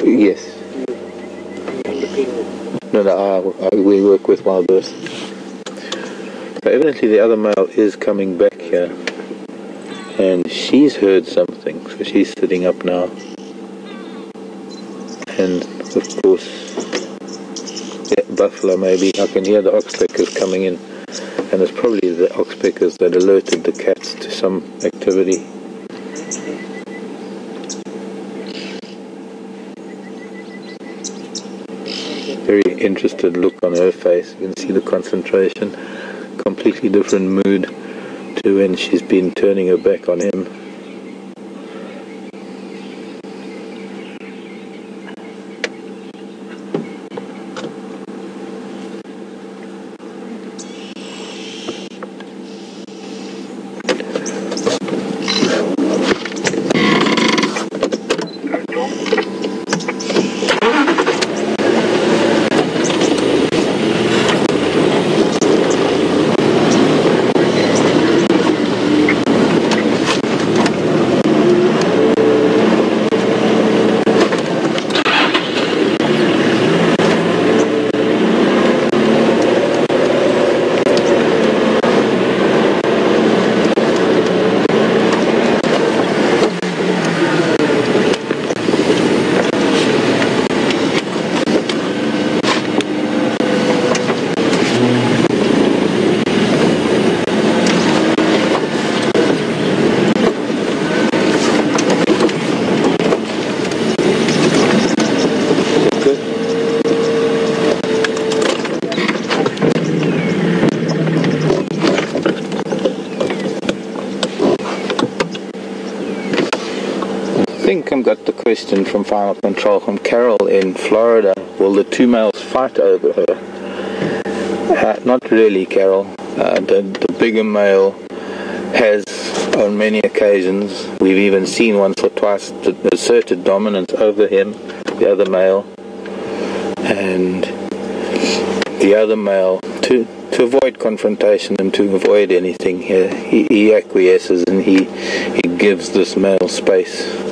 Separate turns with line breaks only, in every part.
Yes. No, we work with WildEarth. So evidently the other male is coming back here, and she's heard something, so she's sitting up now. And of course, buffalo maybe. I can hear the oxpeckers coming in, and it's probably the oxpeckers that alerted the cats to some activity. Very interested look on her face. You can see the concentration. Completely different mood to when she's been turning her back on him. I think I've got the question from Final Control from Carol in Florida. Will the two males fight over her? Not really, Carol. The bigger male has, on many occasions, we've even seen once or twice, asserted dominance over him, the other male. And the other male, to avoid confrontation and to avoid anything, he acquiesces and he gives this male space.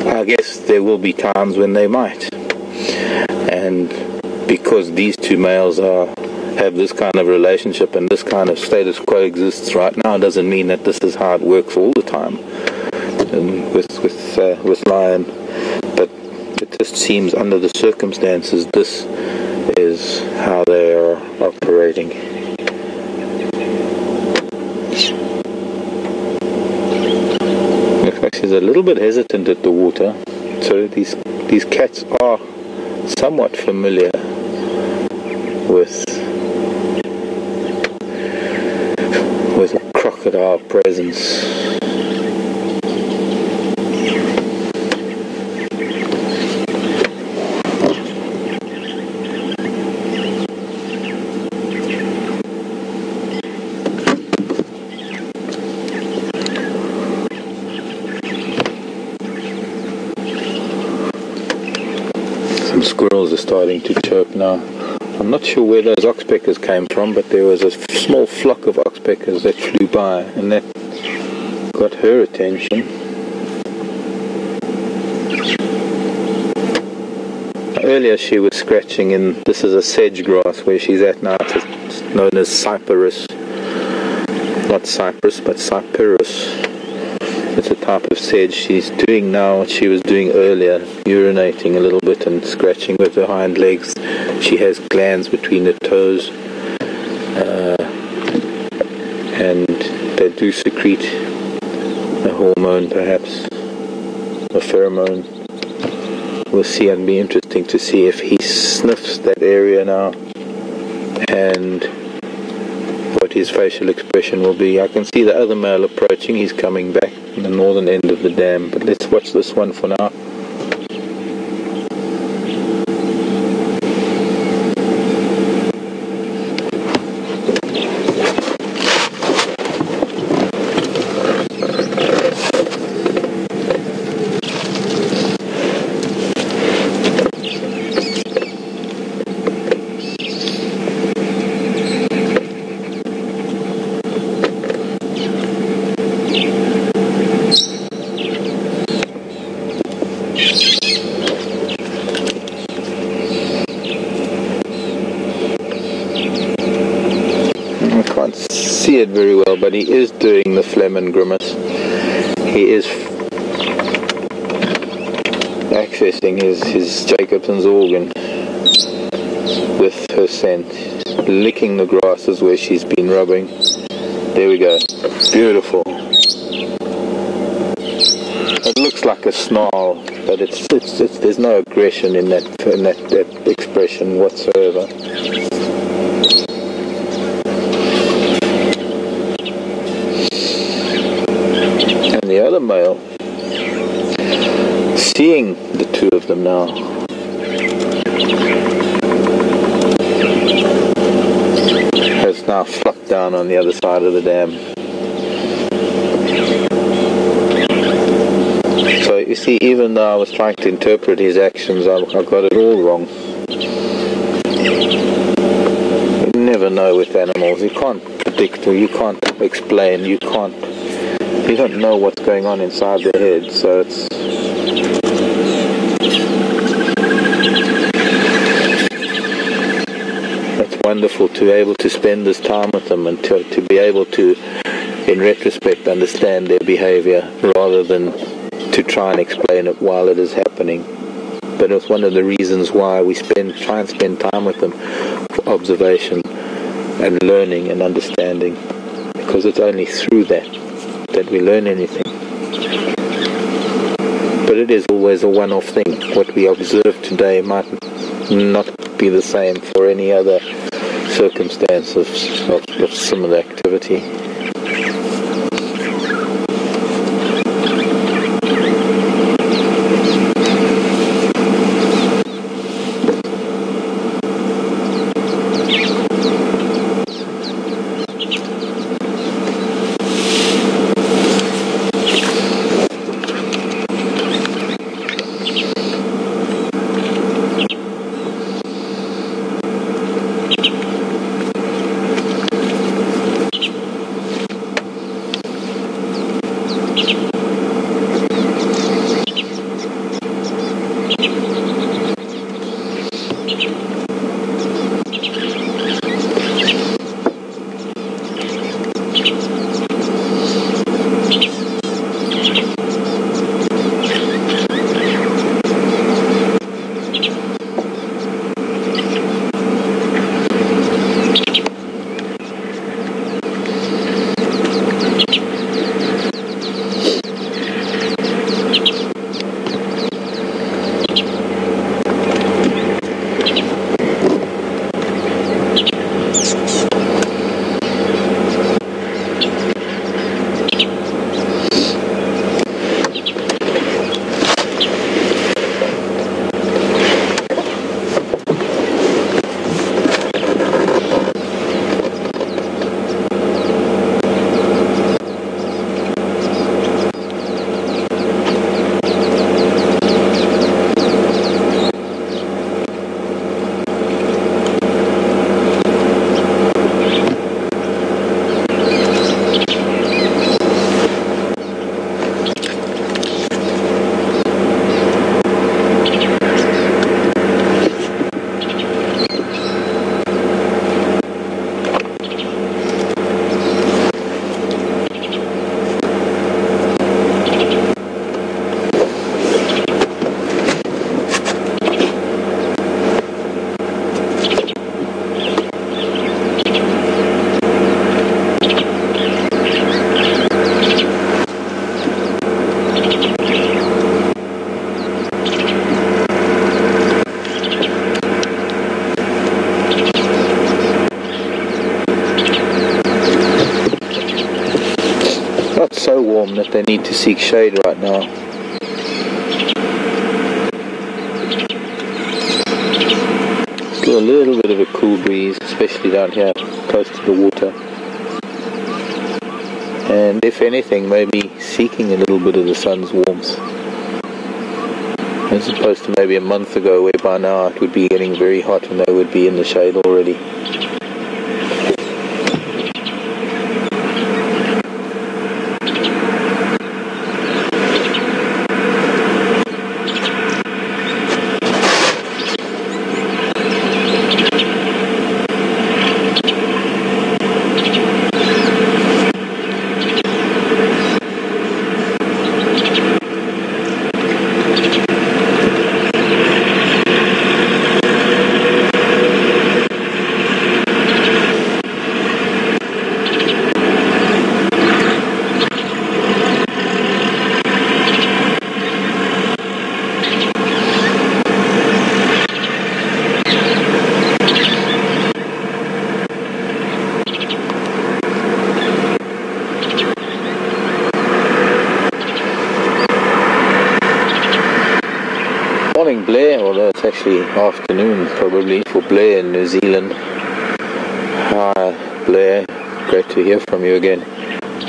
I guess there will be times when they might, and because these two males have this kind of relationship and this kind of status quo exists right now, doesn't mean that this is how it works all the time with Lion. But it just seems under the circumstances this is how they are operating. She's a little bit hesitant at the water, so these cats are somewhat familiar with a crocodile presence. Squirrels are starting to chirp now. I'm not sure where those oxpeckers came from, but there was a small flock of oxpeckers that flew by, and that got her attention. Earlier she was scratching in, this is a sedge grass where she's at now, it's known as cyperus. Not cypress, but cyperus. It's a type of sedge. She's doing now what she was doing earlier, urinating a little bit and scratching with her hind legs. She has glands between her toes, and they do secrete a hormone, perhaps a pheromone. We'll see. It'll be interesting to see if he sniffs that area now and what his facial expression will be. I can see the other male approaching. He's coming back in the northern end of the dam, but let's watch this one for now. very well, but he is doing the phlegm and grimace. He is accessing his Jacobson's organ with her scent, licking the grasses where she's been rubbing. There we go. Beautiful. It looks like a snarl, but it's there's no aggression in that expression whatsoever. And the other male, seeing the two of them now, has now flopped down on the other side of the dam. So you see, even though I was trying to interpret his actions, I got it all wrong. You never know with animals. You can't predict, or you can't explain, you don't know what's going on inside their head. So it's wonderful to be able to spend this time with them and to be able to, in retrospect, understand their behavior rather than to try and explain it while it is happening. But it's one of the reasons why we try and spend time with them for observation and learning and understanding, because it's only through that we learn anything. But it is always a one-off thing. What we observe today might not be the same for any other circumstance of similar activity. So warm that they need to seek shade right now. Still a little bit of a cool breeze, especially down here close to the water. And if anything, maybe seeking a little bit of the sun's warmth, as opposed to maybe a month ago where by now it would be getting very hot and they would be in the shade already. Morning, Blair, although it's actually afternoon probably for Blair in New Zealand. Hi, Blair. Great to hear from you again.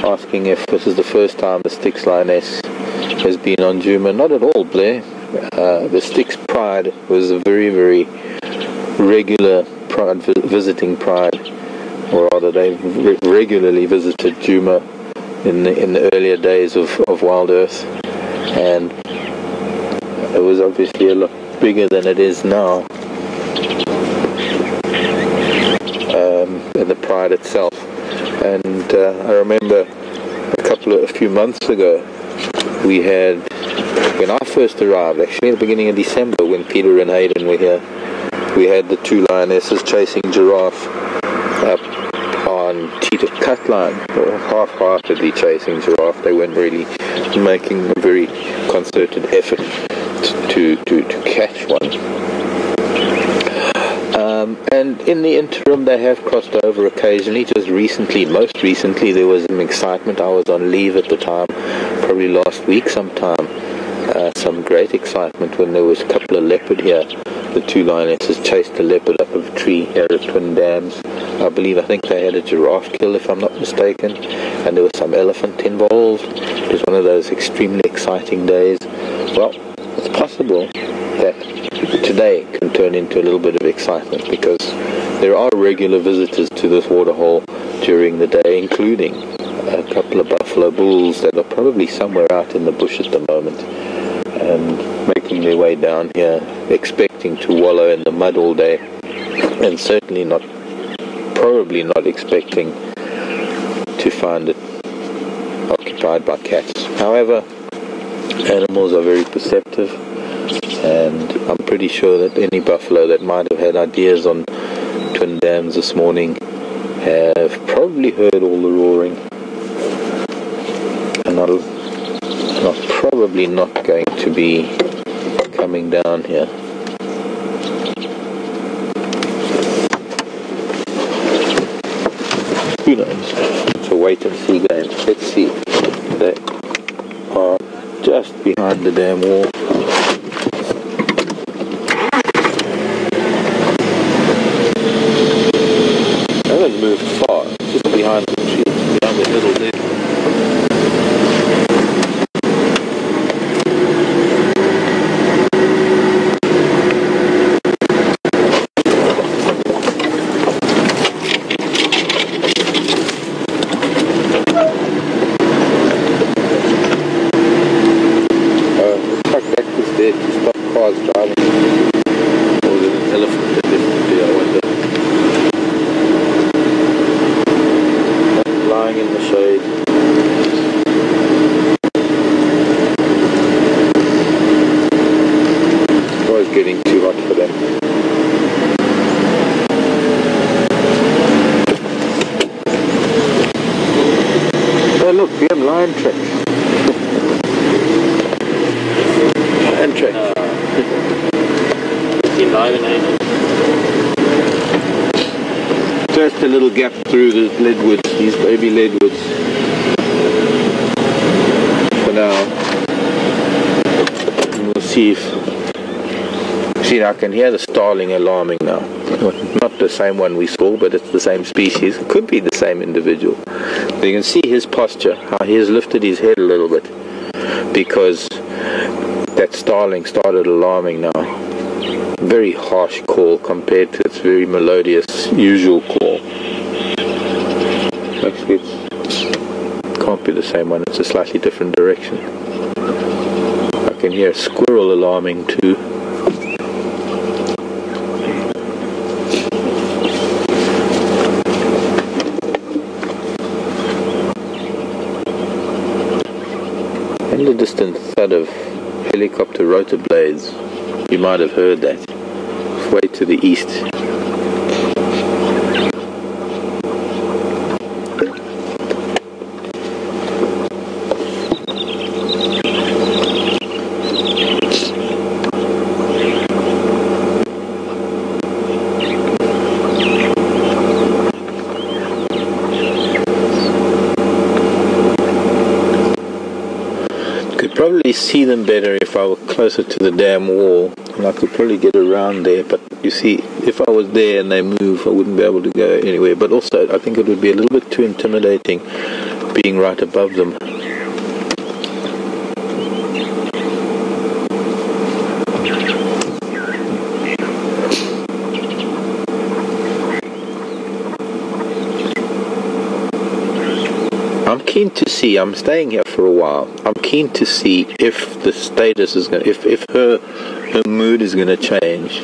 Asking if this is the first time the Styx Lioness has been on Juma. Not at all, Blair. The Styx Pride was a very, very regular pride, visiting pride, or rather they regularly visited Juma in the earlier days of WildEarth, and it was obviously a lot bigger than it is now. In the pride itself. And I remember a few months ago, we had, when I first arrived, actually at the beginning of December, when Peter and Hayden were here, we had the two lionesses chasing giraffe up on cheetah cut line, or half-heartedly chasing giraffe. They weren't really making a very concerted effort to catch one. And in the interim, they have crossed over occasionally. Most recently, there was some excitement. I was on leave at the time, probably last week sometime. Some great excitement when there was a couple of leopard here. The two lionesses chased a leopard up a tree here at Twin Dams. I think they had a giraffe kill, if I'm not mistaken, and there was some elephant involved. It was one of those extremely exciting days. Well, it's possible that today can turn into a little bit of excitement, because there are regular visitors to this waterhole during the day, including a couple of buffalo bulls that are probably somewhere out in the bush at the moment and making their way down here, expecting to wallow in the mud all day, and probably not expecting to find it occupied by cats. However, animals are very perceptive, and I'm pretty sure that any buffalo that might have had ideas on Twin Dams this morning have probably heard all the roaring, and are probably not going to be coming down here. Who knows? It's a wait and see game. Let's see. They are just behind the damn wall. They haven't moved far, just behind the tree, behind the little bit. Lion tracks. Lion tracks.
59 and 8.
Just a little gap through the leadwoods, these baby leadwoods. For now. And we'll see if... See, I can hear the starling alarming now. Not the same one we saw, but it's the same species. It could be the same individual. So you can see his posture, how he has lifted his head a little bit, because that starling started alarming now. Very harsh call compared to its very melodious usual call. Actually, it can't be the same one. It's a slightly different direction. I can hear a squirrel alarming too. And the distant thud of helicopter rotor blades. You might have heard that. Way to the east. probably see them better if I were closer to the damn wall, and I could probably get around there. But you see, if I was there and they move, I wouldn't be able to go anywhere. But also, I think it would be a little bit too intimidating being right above them. I'm keen to see, I'm staying here for a while, I'm keen to see if the status is going to, if her mood is going to change,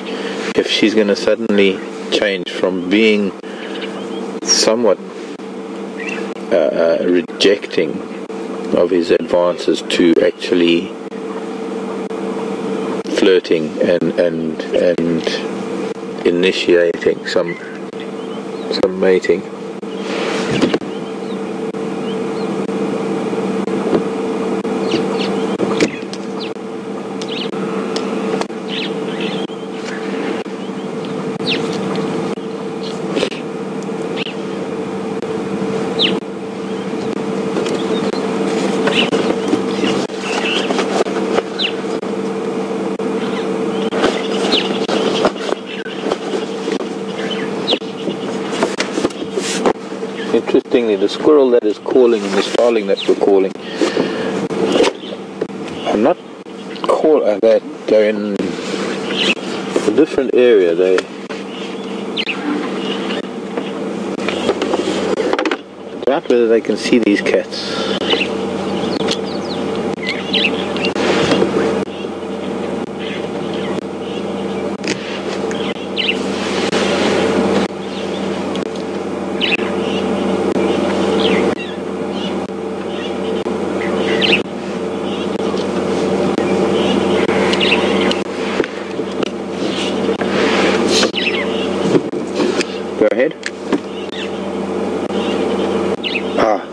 if she's going to suddenly change from being somewhat rejecting of his advances to actually flirting and initiating some mating. Interestingly, the squirrel that is calling and the starling that we're calling, I'm not that they're in a different area. I doubt whether they can see these cats. Go ahead.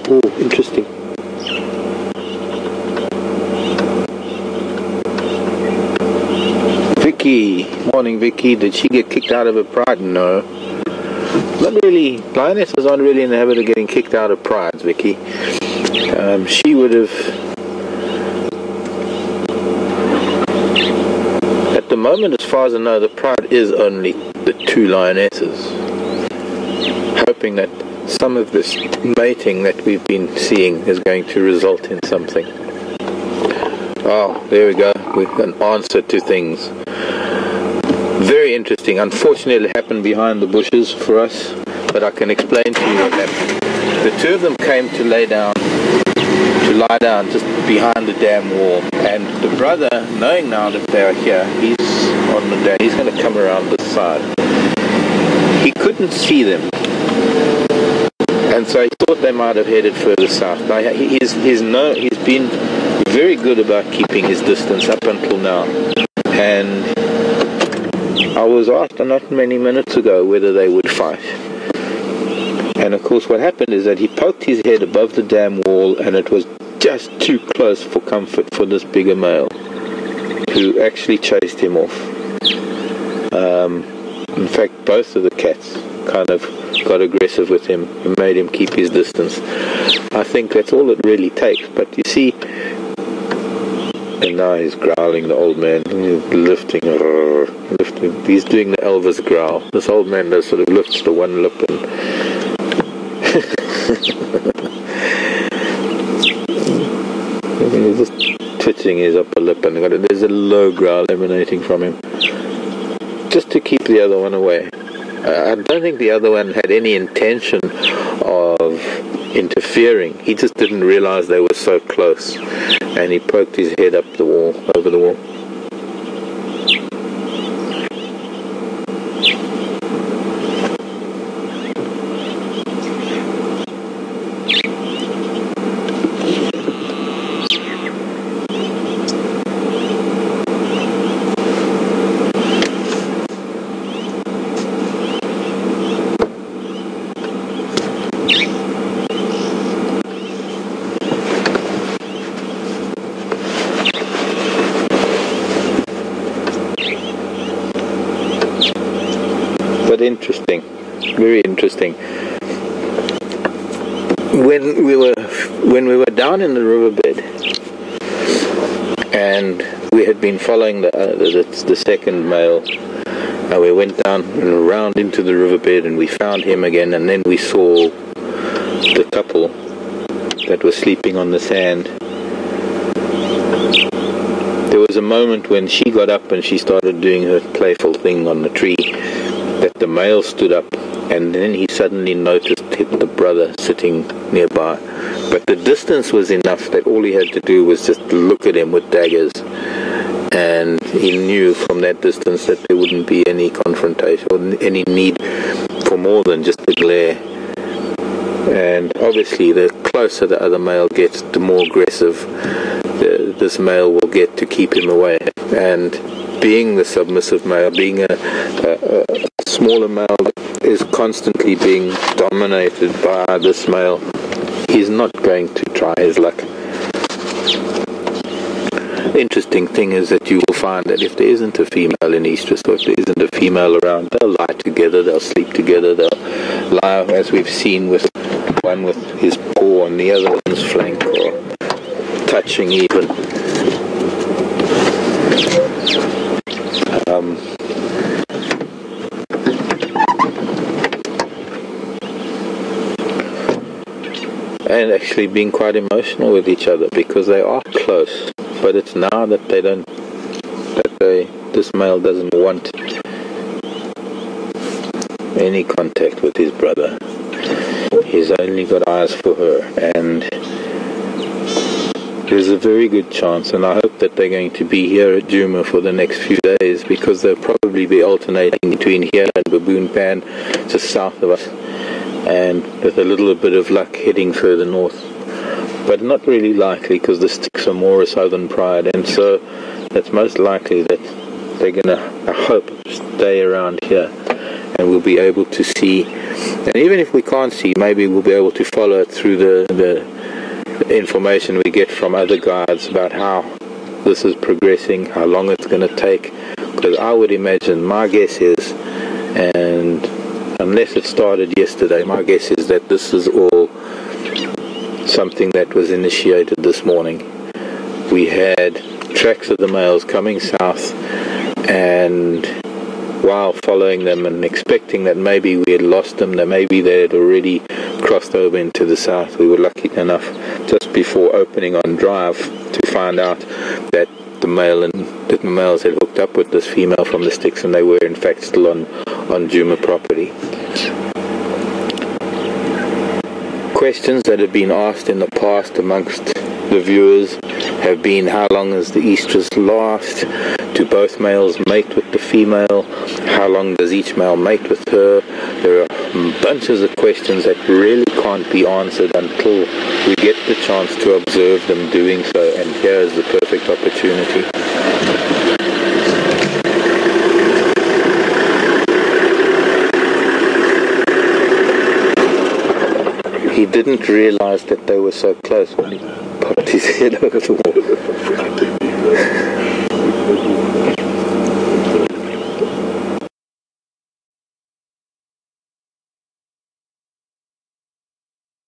Oh, interesting. Vicky. Morning, Vicky. Did she get kicked out of her pride? No. Not really. Lionesses aren't really in the habit of getting kicked out of prides, Vicky. She would have... At the moment, as far as I know, the pride is only the two lionesses. Hoping that some of this mating that we've been seeing is going to result in something. Oh, there we go. We've an answer to things. Very interesting. Unfortunately, it happened behind the bushes for us, but I can explain to you what happened. The two of them came to lie down just behind the damn wall, and the brother, knowing now that they are here, he's going to come around this side. He couldn't see them, and so he thought they might have headed further south. Now, he's been very good about keeping his distance up until now, and I was asked not many minutes ago whether they would fight. And of course what happened is that he poked his head above the damn wall, and it was just too close for comfort for this bigger male, who actually chased him off. In fact, both of the cats kind of got aggressive with him and made him keep his distance. I think that's all it really takes. But you see, and now he's growling, the old man. He's lifting. He's doing the Elvis growl. This old man does sort of lifts the one lip and he's just twitching his upper lip, and there's a low growl emanating from him, just to keep the other one away. I don't think the other one had any intention of interfering. He just didn't realize they were so close, and he poked his head up the wall, over the wall. But interesting, very interesting. When we were down in the riverbed, and we had been following the second male. We went down and around into the riverbed, and we found him again, and then we saw the couple that was sleeping on the sand. There was a moment when she got up and she started doing her playful thing on the tree, that the male stood up, and then he suddenly noticed the brother sitting nearby. But the distance was enough that all he had to do was just look at him with daggers, and he knew from that distance that there wouldn't be any confrontation or any need for more than just a glare. And obviously the closer the other male gets, the more aggressive this male will get to keep him away. And being the submissive male, being a smaller male that is constantly being dominated by this male, he's not going to try his luck. The interesting thing is that you will find that if there isn't a female in estrus, or if there isn't a female around, they'll lie together, they'll sleep together, they'll lie, as we've seen, with one with his paw on the other one's flank, or touching even. And actually being quite emotional with each other, because they are close. But it's now that this male doesn't want any contact with his brother. He's only got eyes for her, and there's a very good chance, and I hope that they're going to be here at Djuma for the next few days, because they'll probably be alternating between here and Baboon Pan, just south of us, and with a little bit of luck heading further north. But not really likely, because the Styx are more a southern pride, and so it's most likely that they're going to, I hope, stay around here, and we'll be able to see. And even if we can't see, maybe we'll be able to follow it through the information we get from other guides about how this is progressing, how long it's going to take. Because I would imagine, my guess is, and unless it started yesterday, my guess is that this is all something that was initiated this morning. We had tracks of the males coming south, and while following them and expecting that maybe we had lost them, that maybe they had already crossed over into the south, we were lucky enough just before opening on drive to find out that the males had hooked up with this female from the Styx, and they were in fact still on Djuma property. Questions that have been asked in the past amongst the viewers have been, how long does the estrus last? Do both males mate with the female? How long does each male mate with her? There are bunches of questions that really can't be answered until we get the chance to observe them doing so, and here is the perfect opportunity. He didn't realize that they were so close when he popped his head over the wall.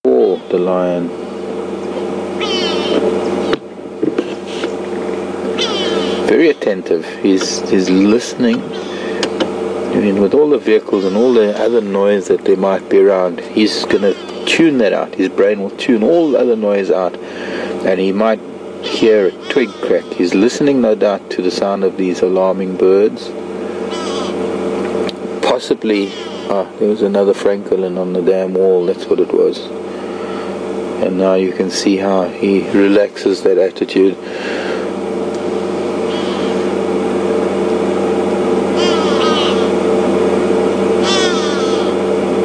Oh, the lion. Very attentive. He's listening. I mean, with all the vehicles and all the other noise that there might be around, he's going to tune that out. His brain will tune all the other noise out, and he might hear a twig crack. He's listening, no doubt, to the sound of these alarming birds. Possibly, there was another francolin on the damn wall, that's what it was. And now you can see how he relaxes that attitude.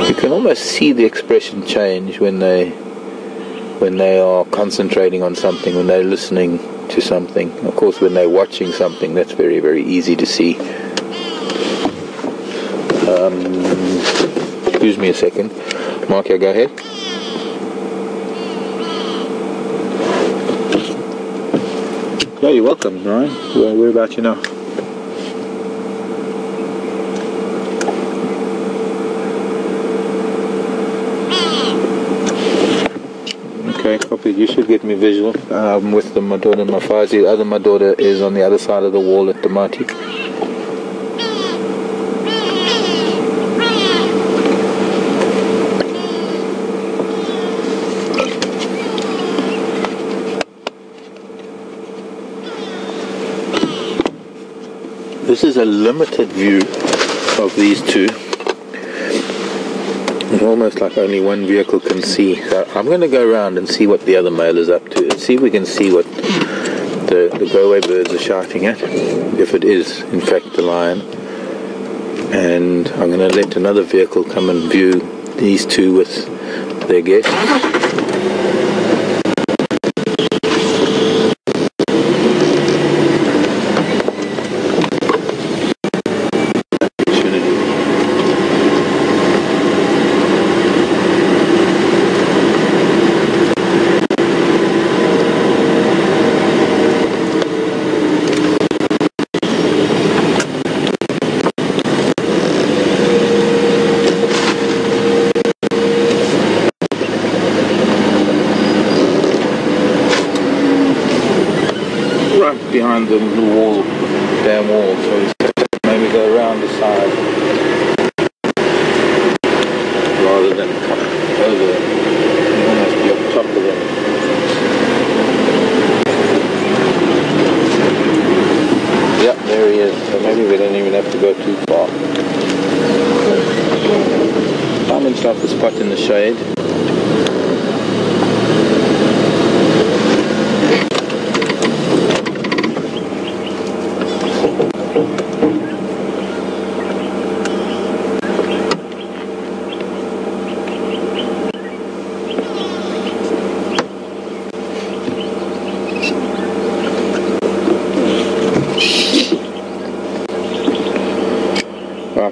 You can almost see the expression change when they are concentrating on something, when they're listening to something. Of course, when they're watching something, that's very, very easy to see. Excuse me a second. Marc, go ahead. Yeah, you're welcome, Ryan. Where about you now? Okay, copy. copied. You should get me visual with my daughter Mafazi. The other my daughter is on the other side of the wall at the Mati. This is a limited view of these two. It's almost like only one vehicle can see. So I'm going to go around and see what the other male is up to, and see if we can see what the go-away birds are shouting at, if it is in fact the lion. And I'm going to let another vehicle come and view these two with their guests. Behind the wall, damn wall, so maybe go around the side rather than come over and almost be on top of them. Yep, there he is, so maybe we don't even have to go too far. Find himself a spot in the shade.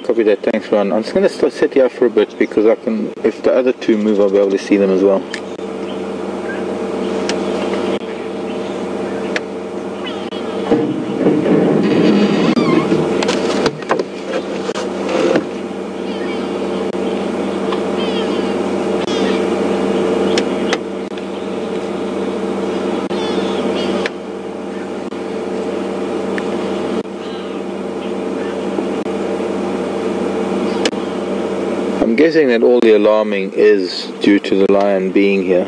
Copy that, thanks Ron. I'm just going to sit here for a bit because I can, if the other two move, I'll be able to see them as well. I'm guessing that all the alarming is due to the lion being here.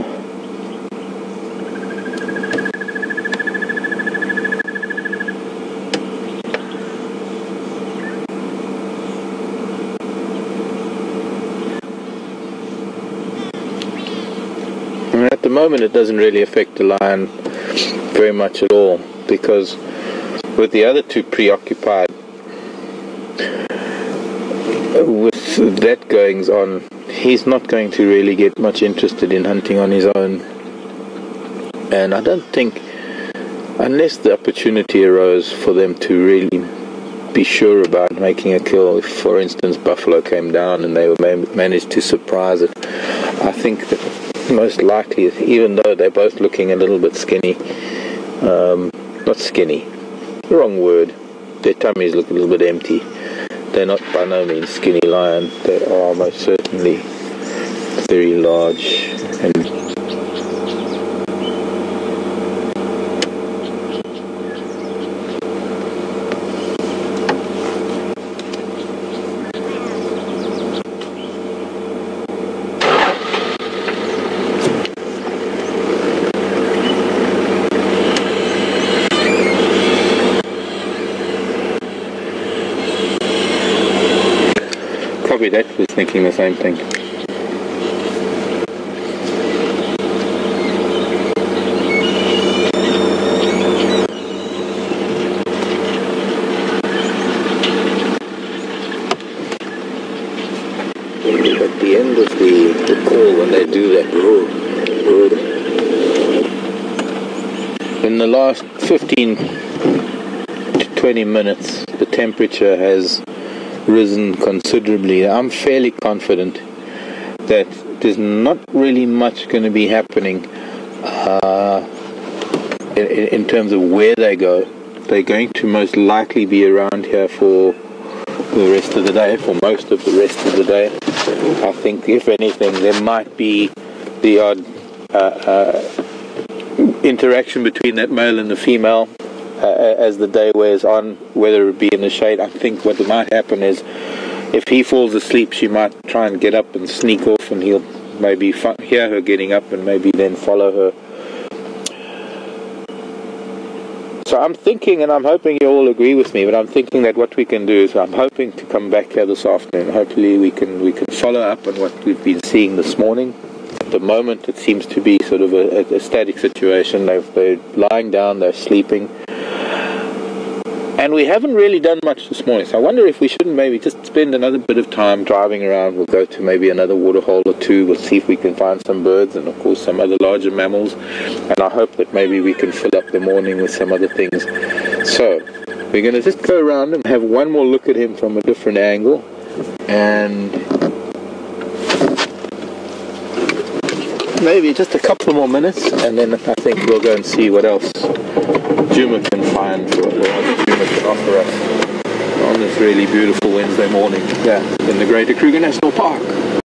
And at the moment it doesn't really affect the lion very much at all, because with the other two preoccupied with that goings on, he's not going to really get much interested in hunting on his own. And I don't think, unless the opportunity arose for them to really be sure about making a kill, if for instance buffalo came down and they managed to surprise it, I think that most likely, even though they're both looking a little bit skinny, not skinny, wrong word, their tummies look a little bit empty. They're not by no means skinny lion. They are most certainly very large and that was thinking the same thing. At the end of the call, when they do that, in the last 15 to 20 minutes, the temperature has risen considerably. I'm fairly confident that there's not really much going to be happening in terms of where they go. They're going to most likely be around here for the rest of the day, for most of the rest of the day. I think if anything there might be the odd interaction between that male and the female as the day wears on, whether it be in the shade. I think what might happen is if he falls asleep, she might try and get up and sneak off, and he'll maybe hear her getting up and maybe then follow her. So I'm thinking, and I'm hoping you all agree with me, but I'm thinking that what we can do is I'm hoping to come back here this afternoon. Hopefully we can follow up on what we've been seeing this morning. At the moment it seems to be sort of a static situation. They're lying down, they're sleeping. And we haven't really done much this morning, so I wonder if we shouldn't maybe just spend another bit of time driving around. We'll go to maybe another waterhole or two. We'll see if we can find some birds and, of course, some other larger mammals. And I hope that maybe we can fill up the morning with some other things. So, we're going to just go around and have one more look at him from a different angle. And maybe just a couple more minutes, and then I think we'll go and see what else Juma can find, or what Juma can offer us on this really beautiful Wednesday morning in the Greater Kruger National Park.